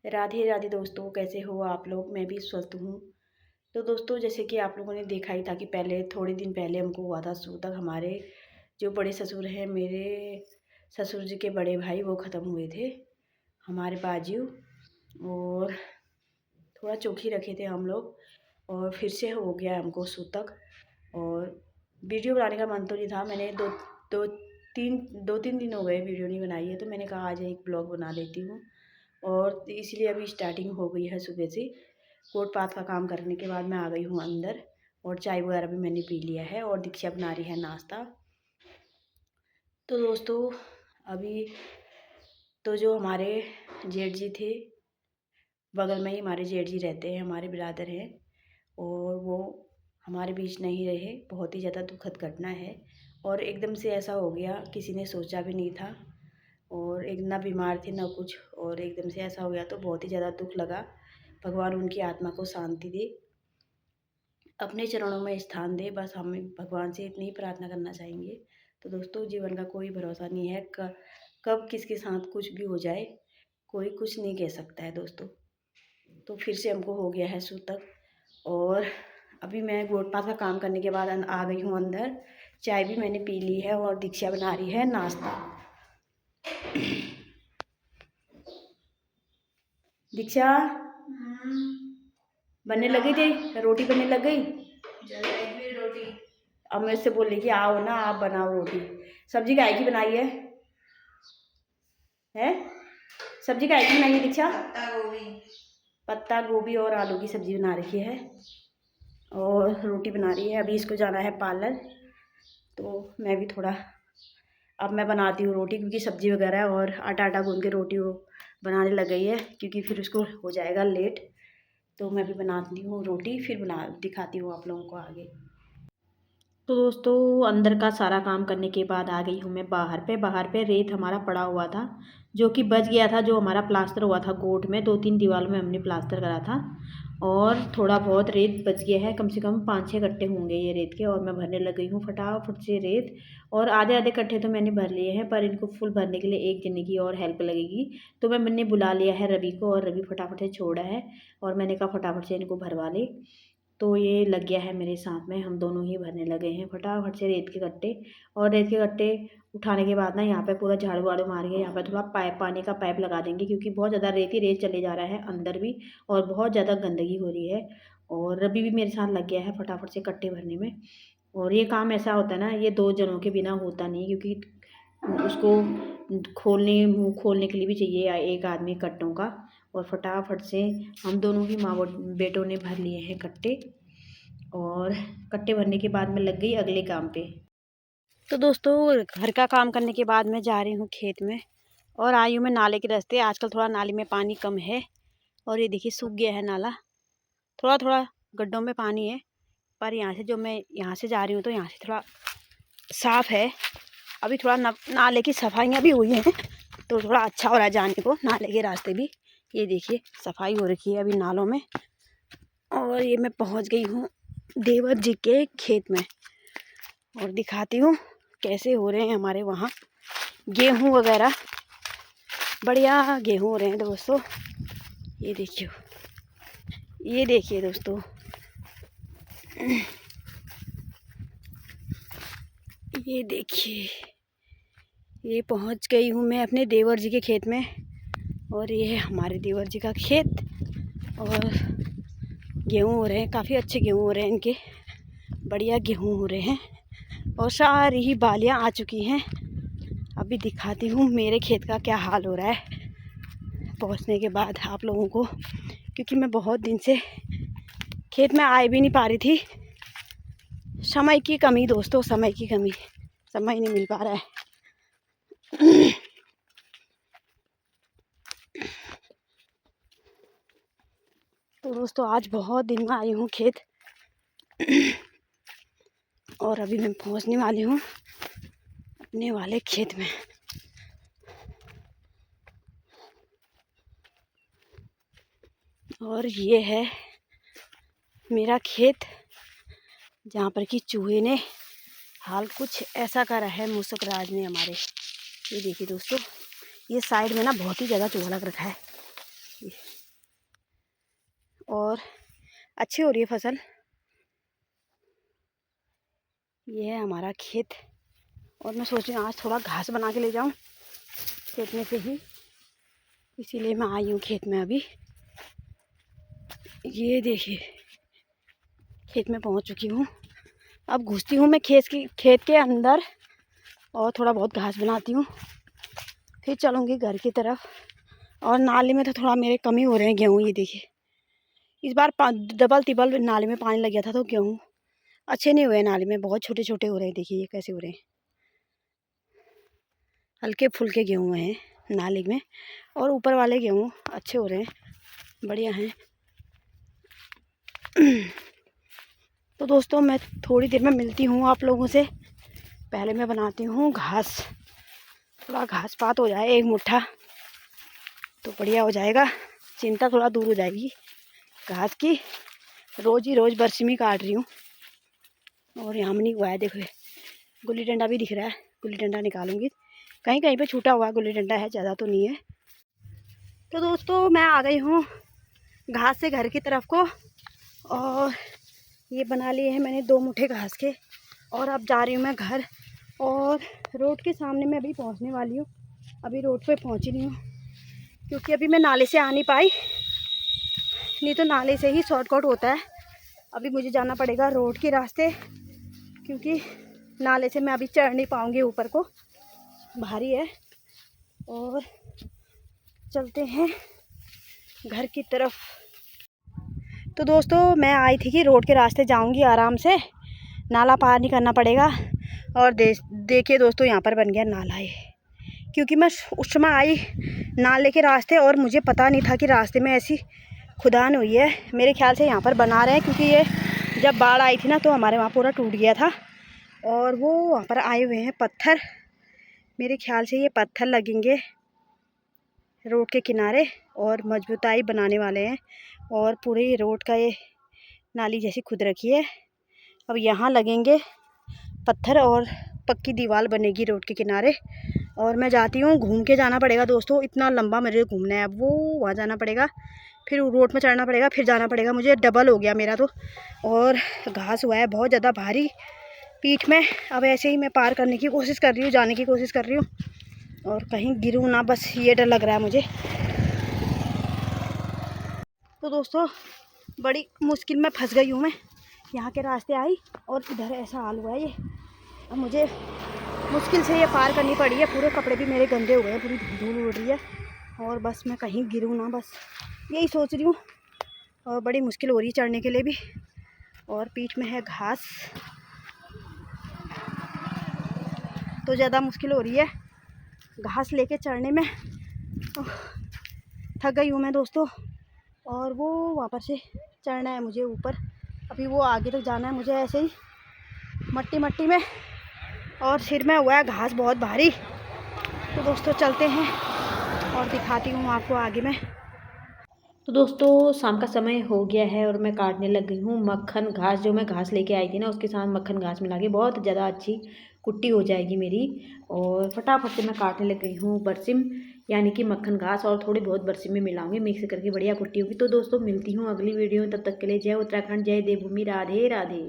राधे राधे दोस्तों, कैसे हो आप लोग। मैं भी स्वस्थ हूँ। तो दोस्तों, जैसे कि आप लोगों ने देखा ही था कि पहले थोड़े दिन पहले हमको हुआ था सूतक। हमारे जो बड़े ससुर हैं, मेरे ससुर जी के बड़े भाई, वो ख़त्म हुए थे, हमारे बाजू। और थोड़ा चौकी रखे थे हम लोग, और फिर से हो गया हमको सूतक। और वीडियो बनाने का मन तो नहीं था। मैंने दो दो तीन दिन हो गए वीडियो नहीं बनाई है, तो मैंने कहा आज एक ब्लॉग बना देती हूँ। और इसलिए अभी स्टार्टिंग हो गई है सुबह से। कोट पात का काम करने के बाद मैं आ गई हूँ अंदर, और चाय वगैरह भी मैंने पी लिया है, और दीक्षा बना रही है नाश्ता। तो दोस्तों, अभी तो जो हमारे जेठ जी थे, बगल में ही हमारे जेठ जी रहते हैं, हमारे बिरादर हैं, और वो हमारे बीच नहीं रहे। बहुत ही ज़्यादा दुखद घटना है, और एकदम से ऐसा हो गया, किसी ने सोचा भी नहीं था। और एक ना बीमार थे ना कुछ, और एकदम से ऐसा हो गया, तो बहुत ही ज़्यादा दुख लगा। भगवान उनकी आत्मा को शांति दे, अपने चरणों में स्थान दे, बस हम भगवान से इतनी ही प्रार्थना करना चाहेंगे। तो दोस्तों, जीवन का कोई भरोसा नहीं है, कब किसके साथ कुछ भी हो जाए, कोई कुछ नहीं कह सकता है दोस्तों। तो फिर से हमको हो गया है सूतक, और अभी मैं गोटपात का काम करने के बाद आ गई हूँ अंदर। चाय भी मैंने पी ली है, और दीक्षा बना रही है नाश्ता। दीक्षा, बनने लगी थी रोटी, बनने लग गई। रोटी अब मेरे से बोले कि आओ ना, आप बनाओ रोटी। सब्जी काय की बनाई है सब्जी काय की बनाई है दीक्षा? पत्ता गोभी और आलू की सब्जी बना रखी है, और रोटी बना रही है। अभी इसको जाना है पार्लर, तो मैं भी थोड़ा अब मैं बनाती हूँ रोटी, क्योंकि सब्जी वगैरह और आटा गूंद के रोटी वो बनाने लग गई है, क्योंकि फिर उसको हो जाएगा लेट। तो मैं भी बनाती हूँ रोटी, फिर दिखाती हूँ आप लोगों को आगे। तो दोस्तों, अंदर का सारा काम करने के बाद आ गई हूँ मैं बाहर पे रेत हमारा पड़ा हुआ था, जो कि बच गया था। जो हमारा प्लास्टर हुआ था गोट में, 2-3 दीवारों में हमने प्लास्टर करा था, और थोड़ा बहुत रेत बच गया है। कम से कम 5-6 कट्टे होंगे ये रेत के, और मैं भरने लग गई हूँ फटाफट से रेत। और आधे आधे कट्टे तो मैंने भर लिए हैं, पर इनको फुल भरने के लिए एक जने की और हेल्प लगेगी। तो मैंने बुला लिया है रवि को, और रवि फटाफट से छोड़ा है, और मैंने कहा फटाफट से इनको भरवा ले। तो ये लग गया है मेरे साथ में, हम दोनों ही भरने लगे हैं फटाफट से रेत के गट्टे। और रेत के गट्टे उठाने के बाद ना, यहाँ पे पूरा झाड़ू वाड़ू मारेंगे, यहाँ पे थोड़ा पानी का पाइप लगा देंगे, क्योंकि बहुत ज़्यादा रेत ही रेत चले जा रहा है अंदर भी, और बहुत ज़्यादा गंदगी हो रही है। और रवि भी मेरे साथ लग गया है फटाफट से कट्टे भरने में। और ये काम ऐसा होता है ना, ये 2 जनों के बिना होता नहीं, क्योंकि उसको मुँह खोलने के लिए भी चाहिए एक आदमी कट्टों का। और फटाफट से हम दोनों ही माँ बेटों ने भर लिए हैं कट्टे, और कट्टे भरने के बाद मैं लग गई अगले काम पे। तो दोस्तों, घर का काम करने के बाद मैं जा रही हूँ खेत में, और आई हूँ मैं नाले के रास्ते। आजकल थोड़ा नाले में पानी कम है, और ये देखिए सूख गया है नाला, थोड़ा थोड़ा गड्ढों में पानी है। पर यहाँ से, जो मैं यहाँ से जा रही हूँ, तो यहाँ से थोड़ा साफ़ है। अभी थोड़ा नाले की सफाइयाँ भी हुई हैं, तो थोड़ा अच्छा हो रहा है जाने को। नाले के रास्ते भी ये देखिए सफाई हो रखी है अभी नालों में। और ये मैं पहुँच गई हूँ देवर जी के खेत में, और दिखाती हूँ कैसे हो रहे हैं हमारे वहाँ गेहूँ वगैरह। बढ़िया गेहूँ हो रहे हैं दोस्तों। ये देखिए दोस्तों, ये देखिए, ये पहुँच गई हूँ मैं अपने देवर जी के खेत में। और ये है हमारे देवर जी का खेत, और गेहूँ हो रहे हैं, काफ़ी अच्छे गेहूँ हो रहे हैं इनके, बढ़िया गेहूँ हो रहे हैं, और सारी ही बालियाँ आ चुकी हैं। अभी दिखाती हूँ मेरे खेत का क्या हाल हो रहा है पहुँचने के बाद आप लोगों को, क्योंकि मैं बहुत दिन से खेत में आ भी नहीं पा रही थी। समय की कमी दोस्तों, समय की कमी, समय नहीं मिल पा रहा है। तो दोस्तों, आज बहुत दिन में आई हूँ खेत, और अभी मैं पहुँचने वाली हूँ अपने वाले खेत में। और ये है मेरा खेत, जहाँ पर कि चूहे ने हाल कुछ ऐसा करा है मूसक राज ने हमारे। ये देखिए दोस्तों, ये साइड में ना बहुत ही ज़्यादा चूहा लग रखा है। और अच्छी हो रही है फसल। ये है हमारा खेत और मैं सोच रही हूँ आज थोड़ा घास बना के ले जाऊँ खेत में से ही, इसीलिए मैं आई हूँ खेत में अभी। ये देखिए खेत में पहुँच चुकी हूँ। अब घुसती हूँ मैं खेत के अंदर और थोड़ा बहुत घास बनाती हूँ, फिर चलूँगी घर की तरफ। और नाली में तो थोड़ा मेरे कमी हो रहे हैं गेहूँ। ये देखिए इस बार डबल तिबल नाली में पानी लग गया था तो गेहूँ अच्छे नहीं हुए। नाली में बहुत छोटे छोटे हो रहे हैं, देखिए ये कैसे हो रहे हैं, हल्के फुल्के गेहूँ हैं नाली में। और ऊपर वाले गेहूँ अच्छे हो रहे हैं, बढ़िया हैं। तो दोस्तों मैं थोड़ी देर में मिलती हूँ आप लोगों से। पहले मैं बनाती हूँ घास, थोड़ा घास पात हो जाए एक मुट्ठा तो बढ़िया हो जाएगा, चिंता थोड़ा दूर हो जाएगी घास की। रोज़ ही रोज़ बरसिमी काट रही हूँ। और यहाँ नहीं हुआ है, देखो गुल्ली डंडा भी दिख रहा है, गुल्ली डंडा निकालूंगी। कहीं कहीं पे छूटा हुआ गुल्ली डंडा है, ज़्यादा तो नहीं है। तो दोस्तों मैं आ गई हूँ घास से घर की तरफ को, और ये बना लिए हैं मैंने 2 मुट्ठे घास के। और अब जा रही हूँ मैं घर, और रोड के सामने मैं अभी पहुँचने वाली हूँ। अभी रोड पे पहुँची नहीं हूँ क्योंकि अभी मैं नाले से आ नहीं पाई, नहीं तो नाले से ही शॉर्टकट होता है। अभी मुझे जाना पड़ेगा रोड के रास्ते, क्योंकि नाले से मैं अभी चढ़ नहीं पाऊँगी, ऊपर को भारी है। और चलते हैं घर की तरफ। तो दोस्तों मैं आई थी कि रोड के रास्ते जाऊंगी आराम से, नाला पार नहीं करना पड़ेगा। और देखिए दोस्तों यहाँ पर बन गया नाला है, क्योंकि मैं उस समय आई नाले के रास्ते और मुझे पता नहीं था कि रास्ते में ऐसी खुदान हुई है। मेरे ख्याल से यहाँ पर बना रहे हैं, क्योंकि ये जब बाढ़ आई थी ना तो हमारे वहाँ पूरा टूट गया था। और वो वहाँ पर आए हुए हैं पत्थर, मेरे ख्याल से ये पत्थर लगेंगे रोड के किनारे और मजबूताई बनाने वाले हैं। और पूरे रोड का ये नाली जैसी खुद रखी है, अब यहाँ लगेंगे पत्थर और पक्की दीवार बनेगी रोड के किनारे। और मैं जाती हूँ, घूम के जाना पड़ेगा दोस्तों, इतना लंबा मेरे घूमना है। अब वो वहाँ जाना पड़ेगा, फिर रोड में चढ़ना पड़ेगा, फिर जाना पड़ेगा मुझे। डबल हो गया मेरा तो। और घास हुआ है बहुत ज़्यादा भारी पीठ में। अब ऐसे ही मैं पार करने की कोशिश कर रही हूँ, जाने की कोशिश कर रही हूँ, और कहीं गिरूँ ना, बस ये डर लग रहा है मुझे। तो दोस्तों बड़ी मुश्किल में फंस गई हूँ मैं, यहाँ के रास्ते आई और इधर ऐसा हाल हुआ है ये। अब मुझे मुश्किल से ये पार करनी पड़ी है, पूरे कपड़े भी मेरे गंदे हो गए हैं, पूरी धूल उड़ रही है। और बस मैं कहीं गिरूँ ना, बस यही सोच रही हूँ। और बड़ी मुश्किल हो रही है चढ़ने के लिए भी, और पीठ में है घास तो ज़्यादा मुश्किल हो रही है घास लेके चढ़ने में। थक गई हूँ मैं दोस्तों। और वो वहाँ पर से चढ़ना है मुझे ऊपर, अभी वो आगे तक जाना है मुझे ऐसे ही मट्टी मट्टी में, और सिर में हुआ है घास बहुत भारी। तो दोस्तों चलते हैं और दिखाती हूँ आपको आगे में। तो दोस्तों शाम का समय हो गया है और मैं काटने लग गई हूँ मक्खन घास। जो मैं घास लेके आई थी ना उसके साथ मक्खन घास मिला के बहुत ज़्यादा अच्छी कुट्टी हो जाएगी मेरी। और फटाफट से मैं काटने लग गई हूँ बरसिम, यानी कि मक्खन घास, और थोड़ी बहुत बरसिम में मिलाऊंगी, मिक्स करके बढ़िया कुट्टी होगी। तो दोस्तों मिलती हूँ अगली वीडियो में, तब तक के लिए जय उत्तराखंड, जय देवभूमि, राधे राधे।